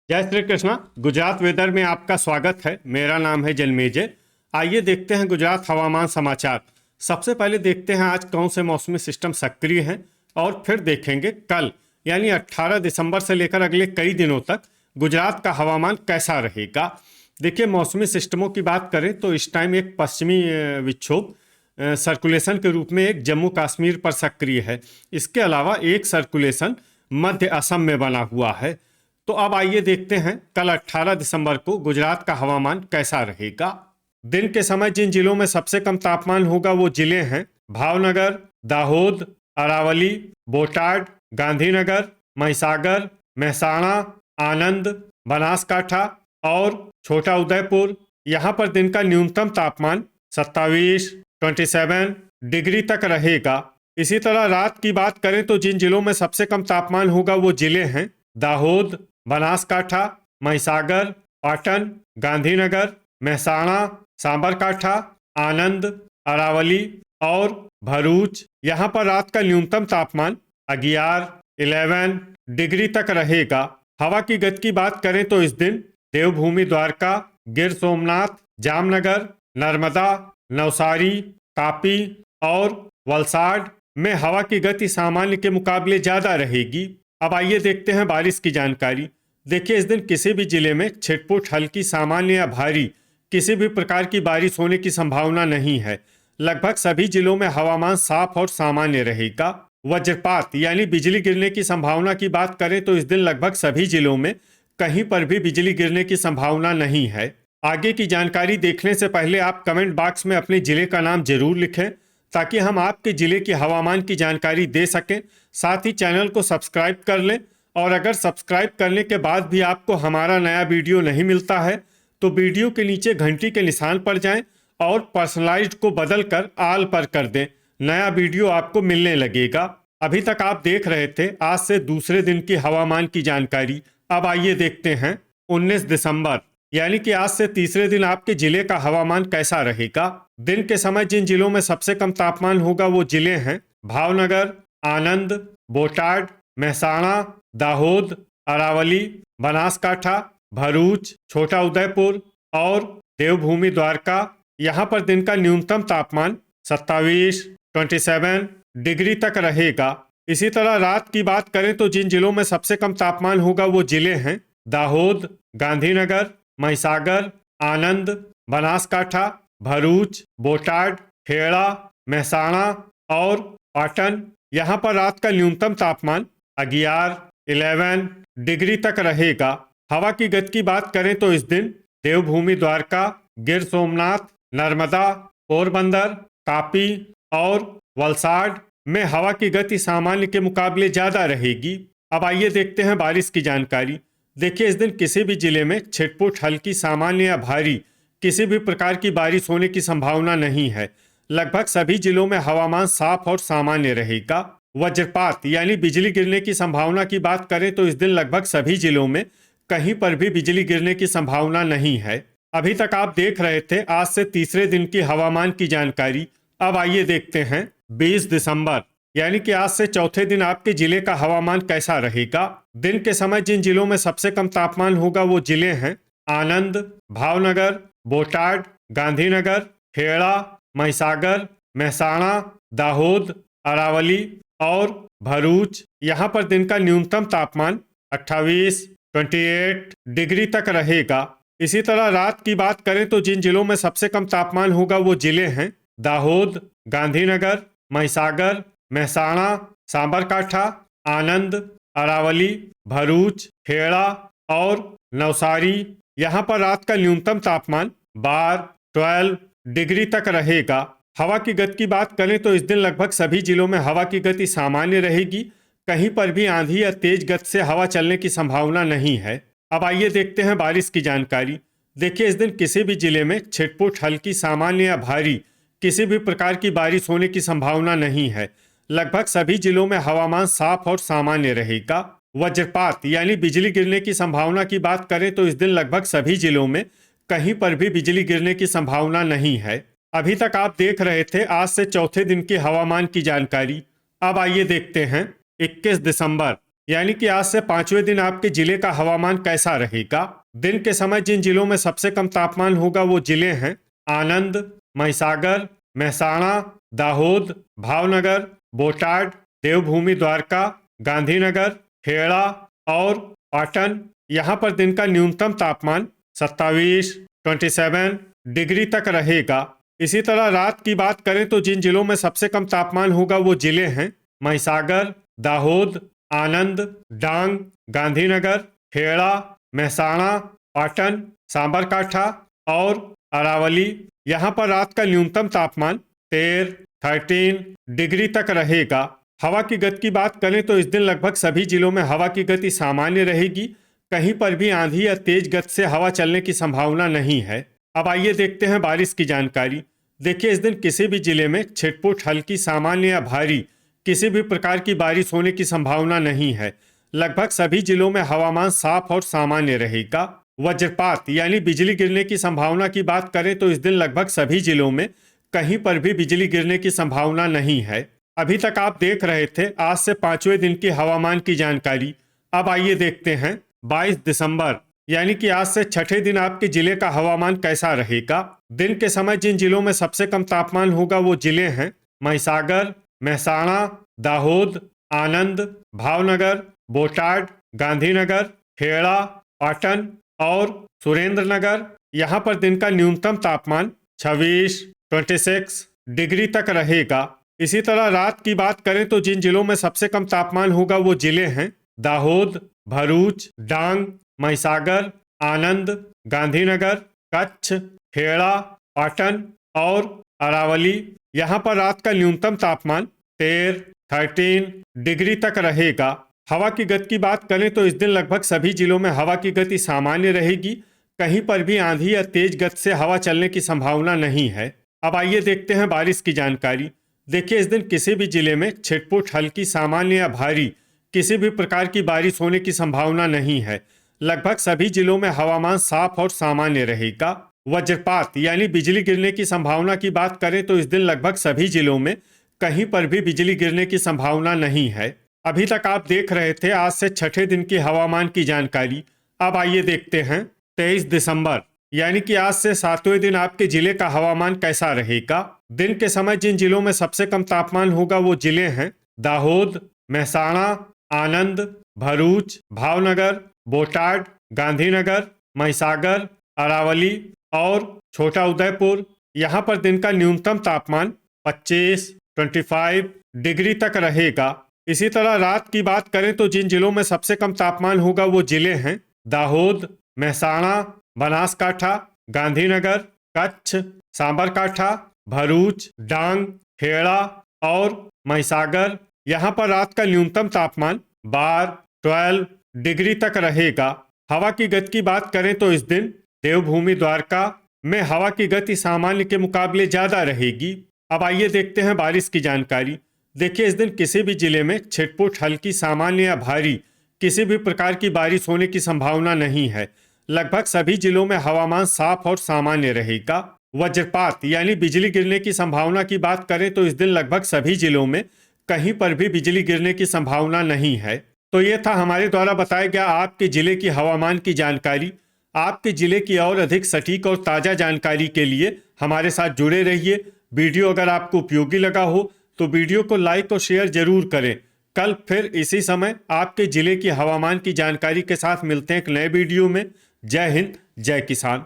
जय श्री कृष्णा। गुजरात वेदर में आपका स्वागत है। मेरा नाम है जन्मेजय। आइए देखते हैं गुजरात हवामान समाचार। सबसे पहले देखते हैं आज कौन से मौसमी सिस्टम सक्रिय हैं और फिर देखेंगे कल यानी 18 दिसंबर से लेकर अगले कई दिनों तक गुजरात का हवामान कैसा रहेगा। देखिए, मौसमी सिस्टमों की बात करें तो इस टाइम एक पश्चिमी विक्षोभ सर्कुलेशन के रूप में एक जम्मू कश्मीर पर सक्रिय है। इसके अलावा एक सर्कुलेशन मध्य असम में बना हुआ है। तो अब आइए देखते हैं कल 18 दिसंबर को गुजरात का हवामान कैसा रहेगा। दिन के समय जिन जिलों में सबसे कम तापमान होगा वो जिले हैं भावनगर, दाहोद, अरावली, बोटाड, गांधीनगर, महिसागर, मेहसाणा, आनंद, बनासकाठा और छोटा उदयपुर। यहाँ पर दिन का न्यूनतम तापमान 27 डिग्री तक रहेगा। इसी तरह रात की बात करें तो जिन जिलों में सबसे कम तापमान होगा वो जिले हैं दाहोद, बनासकाठा, महिसागर, पाटन, गांधीनगर, मेहसाणा, साबरकाठा, आनंद, अरावली और भरूच। यहाँ पर रात का न्यूनतम तापमान 11 डिग्री तक रहेगा। हवा की गति की बात करें तो इस दिन देवभूमि द्वारका, गिर सोमनाथ, जामनगर, नर्मदा, नवसारी, तापी और वलसाड में हवा की गति सामान्य के मुकाबले ज्यादा रहेगी। अब आइए देखते हैं बारिश की जानकारी। देखिए, इस दिन किसी भी जिले में छिटपुट, हल्की, सामान्य या भारी किसी भी प्रकार की बारिश होने की संभावना नहीं है। लगभग सभी जिलों में हवामान साफ और सामान्य रहेगा। वज्रपात यानी बिजली गिरने की संभावना की बात करें तो इस दिन लगभग सभी जिलों में कहीं पर भी बिजली गिरने की संभावना नहीं है। आगे की जानकारी देखने से पहले आप कमेंट बॉक्स में अपने जिले का नाम जरूर लिखें ताकि हम आपके जिले की हवामान की जानकारी दे सकें। साथ ही चैनल को सब्सक्राइब कर लें और अगर सब्सक्राइब करने के बाद भी आपको हमारा नया वीडियो नहीं मिलता है तो वीडियो के नीचे घंटी के निशान पर जाएं और पर्सनलाइज्ड को बदल कर आल पर कर दें। नया वीडियो आपको मिलने लगेगा। अभी तक आप देख रहे थे आज से दूसरे दिन की हवामान की जानकारी। अब आइए देखते हैं 19 दिसंबर यानी कि आज से तीसरे दिन आपके जिले का हवामान कैसा रहेगा। दिन के समय जिन जिलों में सबसे कम तापमान होगा वो जिले हैं भावनगर, आनंद, बोटाड, मेहसाणा, दाहोद, अरावली, बनासकाठा, भरूच, छोटा उदयपुर और देवभूमि द्वारका। यहाँ पर दिन का न्यूनतम तापमान 27 डिग्री तक रहेगा। इसी तरह रात की बात करें तो जिन जिलों में सबसे कम तापमान होगा वो जिले हैं दाहोद, गांधीनगर, महिसागर, आनंद, बनासकाठा, भरूच, बोटाड, खेड़ा, मेहसाणा और पाटन। यहाँ पर रात का न्यूनतम तापमान 11 डिग्री तक रहेगा। हवा की गति की बात करें तो इस दिन देवभूमि द्वारका, गिर सोमनाथ, नर्मदा, पोरबंदर, तापी और वलसाड में हवा की गति सामान्य के मुकाबले ज्यादा रहेगी। अब आइए देखते हैं बारिश की जानकारी। देखिए, इस दिन किसी भी जिले में छिटपुट, हल्की, सामान्य या भारी किसी भी प्रकार की बारिश होने की संभावना नहीं है। लगभग सभी जिलों में हवामान साफ और सामान्य रहेगा। वज्रपात यानी बिजली गिरने की संभावना की बात करें तो इस दिन लगभग सभी जिलों में कहीं पर भी बिजली गिरने की संभावना नहीं है। अभी तक आप देख रहे थे आज से तीसरे दिन की हवामान की जानकारी। अब आइए देखते हैं 20 दिसंबर यानी कि आज से चौथे दिन आपके जिले का हवामान कैसा रहेगा। दिन के समय जिन जिलों में सबसे कम तापमान होगा वो जिले हैं आनंद, भावनगर, बोटाड, गांधीनगर, खेड़ा, महिसागर, मेहसाणा, दाहोद, अरावली और भरूच। यहाँ पर दिन का न्यूनतम तापमान 28 डिग्री तक रहेगा। इसी तरह रात की बात करें तो जिन जिलों में सबसे कम तापमान होगा वो जिले हैं दाहोद, गांधीनगर, महिसागर, मेहसाणा, साबरकाठा, आनंद, अरावली, भरूच, खेड़ा और नवसारी। यहाँ पर रात का न्यूनतम तापमान 12 डिग्री तक रहेगा। हवा की गति की बात करें तो इस दिन लगभग सभी जिलों में हवा की गति सामान्य रहेगी। कहीं पर भी आंधी या तेज गति से हवा चलने की संभावना नहीं है। अब आइए देखते हैं बारिश की जानकारी। देखिए, इस दिन किसी भी जिले में छिटपुट, हल्की, सामान्य या भारी किसी भी प्रकार की बारिश होने की संभावना नहीं है। लगभग सभी जिलों में हवामान साफ और सामान्य रहेगा। वज्रपात यानी बिजली गिरने की संभावना की बात करें तो इस दिन लगभग सभी जिलों में कहीं पर भी बिजली गिरने की संभावना नहीं है। अभी तक आप देख रहे थे आज से चौथे दिन की हवामान की जानकारी। अब आइए देखते हैं 21 दिसंबर यानी कि आज से 5वें दिन आपके जिले का हवामान कैसा रहेगा। दिन के समय जिन जिलों में सबसे कम तापमान होगा वो जिले हैं आनंद, महिसागर, महसाणा, दाहोद, भावनगर, बोटाड, देवभूमि द्वारका, गांधीनगर, खेड़ा और पाटन। यहाँ पर दिन का न्यूनतम तापमान 27 डिग्री तक रहेगा। इसी तरह रात की बात करें तो जिन जिलों में सबसे कम तापमान होगा वो जिले हैं महिसागर, दाहोद, आनंद, डांग, गांधीनगर, खेड़ा, महसाणा, पाटन, सांबरकाठा और अरावली। यहाँ पर रात का न्यूनतम तापमान 13 डिग्री तक रहेगा। हवा की गति की बात करें तो इस दिन लगभग सभी जिलों में हवा की गति सामान्य रहेगी। कहीं पर भी आंधी या तेज गति से हवा चलने की संभावना नहीं है। अब आइए देखते हैं बारिश की जानकारी। देखिए, इस दिन किसी भी जिले में छिटपुट, हल्की, सामान्य या भारी किसी भी प्रकार की बारिश होने की संभावना नहीं है। लगभग सभी जिलों में हवामान साफ और सामान्य रहेगा। वज्रपात यानी बिजली गिरने की संभावना की बात करें तो इस दिन लगभग सभी जिलों में कहीं पर भी बिजली गिरने की संभावना नहीं है। अभी तक आप देख रहे थे आज से 5वें दिन की हवामान की जानकारी। अब आइए देखते हैं 22 दिसंबर यानी कि आज से 6ठे दिन आपके जिले का हवामान कैसा रहेगा। दिन के समय जिन जिलों में सबसे कम तापमान होगा वो जिले हैं महिसागर, महसाणा, दाहोद, आनंद, भावनगर, बोटाड, गांधीनगर, खेड़ा, पाटन और सुरेंद्रनगर। यहाँ पर दिन का न्यूनतम तापमान 26 डिग्री तक रहेगा। इसी तरह रात की बात करें तो जिन जिलों में सबसे कम तापमान होगा वो जिले हैं दाहोद, भरूच, डांग, महिसागर, आनंद, गांधीनगर, कच्छ, खेड़ा, पाटन और अरावली। यहाँ पर रात का न्यूनतम तापमान 13 डिग्री तक रहेगा। हवा की गति की बात करें तो इस दिन लगभग सभी जिलों में हवा की गति सामान्य रहेगी। कहीं पर भी आंधी या तेज गति से हवा चलने की संभावना नहीं है। अब आइए देखते हैं बारिश की जानकारी। देखिए, इस दिन किसी भी जिले में छिटपुट, हल्की, सामान्य या भारी किसी भी प्रकार की बारिश होने की संभावना नहीं है। लगभग सभी जिलों में हवामान साफ और सामान्य रहेगा। वज्रपात यानी बिजली गिरने की संभावना की बात करें तो इस दिन लगभग सभी जिलों में कहीं पर भी बिजली गिरने की संभावना नहीं है। अभी तक आप देख रहे थे आज से 6ठे दिन की हवामान की जानकारी। अब आइए देखते हैं 23 दिसंबर यानी कि आज से 7वें दिन आपके जिले का हवामान कैसा रहेगा। दिन के समय जिन जिलों में सबसे कम तापमान होगा वो जिले हैं दाहोद, महसाणा, आनंद, भरूच, भावनगर, बोटाड, गांधीनगर, महिसागर, अरावली और छोटा उदयपुर। यहाँ पर दिन का न्यूनतम तापमान 25 डिग्री तक रहेगा। इसी तरह रात की बात करें तो जिन जिलों में सबसे कम तापमान होगा वो जिले हैं दाहोद, महसाणा, बनासकाठा, गांधीनगर, कच्छ, सांबरकाठा, भरूच, डांग, खेड़ा और महिसागर। यहाँ पर रात का न्यूनतम तापमान 12 डिग्री तक रहेगा। हवा की गति की बात करें तो इस दिन देवभूमि द्वारका में हवा की गति सामान्य के मुकाबले ज्यादा रहेगी। अब आइए देखते हैं बारिश की जानकारी। देखिए, इस दिन किसी भी जिले में छिटपुट, हल्की, सामान्य या भारी किसी भी प्रकार की बारिश होने की संभावना नहीं है। लगभग सभी जिलों में हवामान साफ और सामान्य रहेगा। वज्रपात यानी बिजली गिरने की संभावना की बात करें तो इस दिन लगभग सभी जिलों में कहीं पर भी बिजली गिरने की संभावना नहीं है। तो ये था हमारे द्वारा बताया गया आपके जिले की हवामान की जानकारी। आपके जिले की और अधिक सटीक और ताज़ा जानकारी के लिए हमारे साथ जुड़े रहिए। वीडियो अगर आपको उपयोगी लगा हो तो वीडियो को लाइक और शेयर जरूर करें। कल फिर इसी समय आपके जिले की हवामान की जानकारी के साथ मिलते हैं एक नए वीडियो में। जय हिंद, जय किसान।